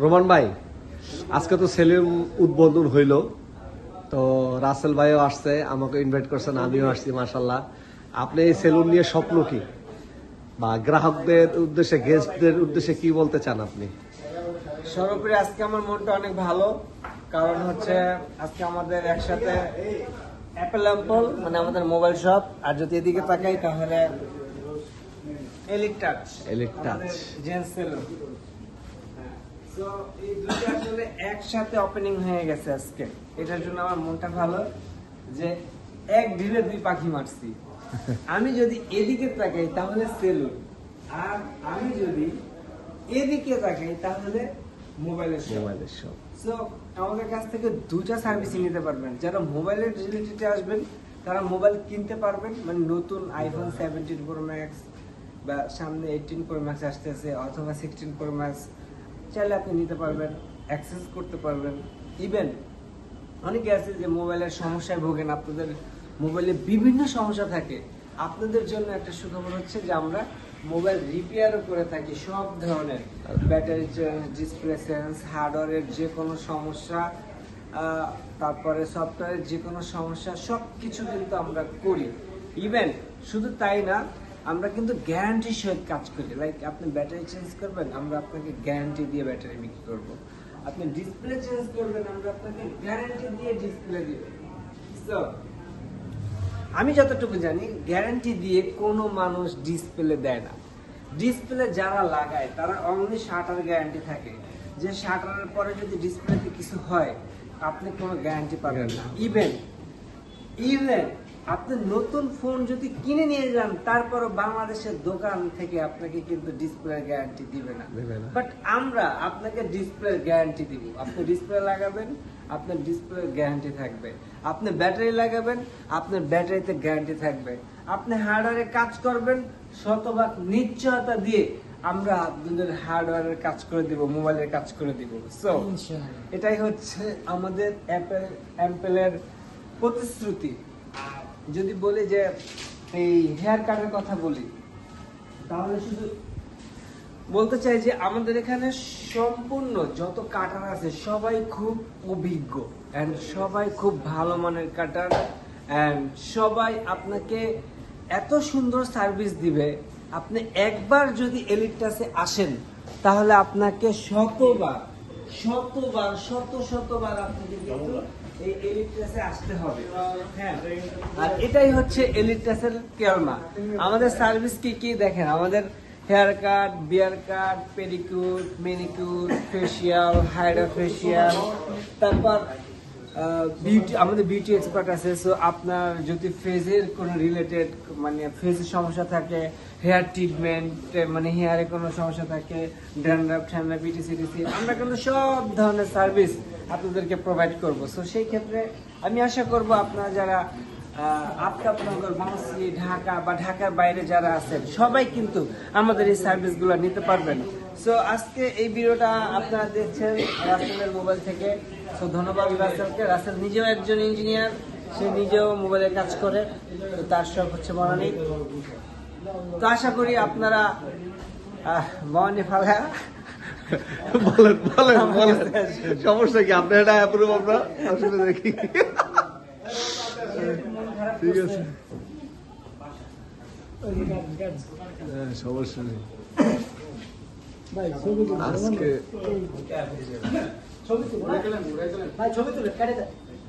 Roman ভাই, আজকে তো সেলুন উদ্বোধন হইল, তো রাসেল ভাইও আসছে, আমাকে ইনভাইট করছেন, আমিও আসছি। মাশাআল্লাহ, আপনি এই সেলুন নিয়ে স্বপ্ন কি, বা গ্রাহকদের উদ্দেশ্যে, গেস্টদের উদ্দেশ্যে কি বলতে চান আপনি? সর্বোপরি আজকে আমার মনটা অনেক ভালো, কারণ হচ্ছে আজকে আমাদের একসাথে অ্যাপেল অ্যাম্পল মানে আমাদের মোবাইল শপ, আর যদি এদিকে তাকাই তাহলে elite touch gents salon. So এই দুটো আসলে একসাথে ওপেনিং হয়ে গেছে আজকে। এটার জন্য আমার মনটা ভালো যে এক ঢিলে দুই পাখি মারছি। আমি যদি এদিকে তাকাই তাহলে সেলুন, আর আমি যদি এদিকে তাকাই তাহলে মোবাইলের শপ। সো আমাদের কাছ থেকে দুটা সার্ভিস নিতে পারবেন। যারা মোবাইলের রিলেটেডে আসবেন তারা মোবাইল কিনতে পারবেন, মানে নতুন আইফোন 17 প্রো ম্যাক্স বা সামনে 18 প্রো ম্যাক্স আসতেছে, অথবা 16 প্রো ম্যাক্স চাইলে আপনি নিতে পারবেন, অ্যাক্সেস করতে পারবেন। ইভেন অনেকে আছে যে মোবাইলের সমস্যায় ভোগেন, আপনাদের মোবাইলে বিভিন্ন সমস্যা থাকে, আপনাদের জন্য একটা সুখবর হচ্ছে যে আমরা মোবাইল রিপেয়ারও করে থাকি। সব ধরনের ব্যাটারি চেঞ্জ, ডিসপ্লে চেঞ্জ, হার্ডওয়্যারের যে কোনো সমস্যা, তারপরে সফটওয়্যারের যে কোনো সমস্যা, সব কিছু কিন্তু আমরা করি। ইভেন শুধু তাই না, আমরা কিন্তু গ্যারান্টির সহিত কাজ করি। লাইক আপনি ব্যাটারি চেঞ্জ করবেন, আমরা আপনাকে গ্যারান্টি দিয়ে ব্যাটারি বিক্রি করব। আপনি ডিসপ্লে চেঞ্জ করবেন, আমরা আপনাকে গ্যারান্টি দিয়ে ডিসপ্লে দিব। সো আমি যতটুকু জানি, গ্যারান্টি দিয়ে কোনো মানুষ ডিসপ্লে দেয় না। ডিসপ্লে যারা লাগায় তারা অনলি শাটার গ্যারান্টি থাকে, যে শাটারের পরে যদি ডিসপ্লেতে কিছু হয় আপনি কোনো গ্যারান্টি পাবেন না। ইভেন আপনি নতুন ফোন যদি কিনে নিয়ে যান, তারপরও বাংলাদেশের দোকান থেকে আপনাকে কিন্তু ডিসপ্লের গ্যারান্টি দিবে না। বাট আমরা আপনাকে ডিসপ্লের গ্যারান্টি দিব। আপনি ডিসপ্লে লাগাবেন, আপনার ডিসপ্লের গ্যারান্টি থাকবে। আপনি ব্যাটারি লাগাবেন, আপনার ব্যাটারিতে গ্যারান্টি থাকবে। আপনি হার্ডওয়্যারে কাজ করবেন, শতভাগ নিশ্চয়তা দিয়ে আমরা আপনাদের হার্ডওয়্যারের কাজ করে দিব, মোবাইলের কাজ করে দিব। সো এটাই হচ্ছে আমাদের অ্যাপেলের প্রতিশ্রুতি। যদি বলি যে এই হেয়ার কাটের কথা বলি, তাহলে শুধু বলতে চাই যে আমাদের এখানে সম্পূর্ণ যত কাটার আছে সবাই খুব অভিজ্ঞ এন্ড সবাই খুব ভালো মানের কাটার, এন্ড সবাই আপনাকে এত সুন্দর সার্ভিস দিবে। আপনি একবার যদি এলিট টাচে আসেন তাহলে আপনাকে শতবার আপনাকে কিন্তু এই এলিট টাচে আসতে হবে। হ্যাঁ, আর এটাই হচ্ছে এলিট টাচের কেরমা। আমাদের সার্ভিস কি দেখেন, আমাদের hair cut, beard cut, pedicure, manicure, facial, hydra facial, তারপর বিউটি, আমাদের বিউটি এক্সপার্ট আছে। সো আপনার যদি ফেসের কোনো রিলেটেড মানে ফেসের সমস্যা থাকে, হেয়ার ট্রিটমেন্ট মানে হেয়ারে কোনো সমস্যা থাকে, ড্যান্ড্রাফ, ঠ্যান্ড্রাফ, পিটিসিটিসি, আমরা কিন্তু সব ধরনের সার্ভিস আপনাদেরকে প্রোভাইড করব। সো সেই ক্ষেত্রে আমি আশা করব আপনারা যারা আফতাবনগর, বাংলাদেশ, ঢাকা বা ঢাকার বাইরে যারা আছেন সবাই কিন্তু আমাদের এই সার্ভিসগুলো নিতে পারবেন। সো আজকে এই ভিডিওটা আপনারা দেখছেন রাসেলের মোবাইল থেকে। সো ধন্যবাদ রাসেলকে। রাসেল নিজেও একজন ইঞ্জিনিয়ার, সে নিজেও মোবাইলে কাজ করে, তো তার শখ হচ্ছে বানানি। তো আশা করি আপনারা বানানি ফালা বলেন সমস্যা কি, আপনার এটা অ্যাপ্রুভ আমরা আসলে দেখি। ঠিক আছে, সমস্যা নেই। আজকে ছবি তুলে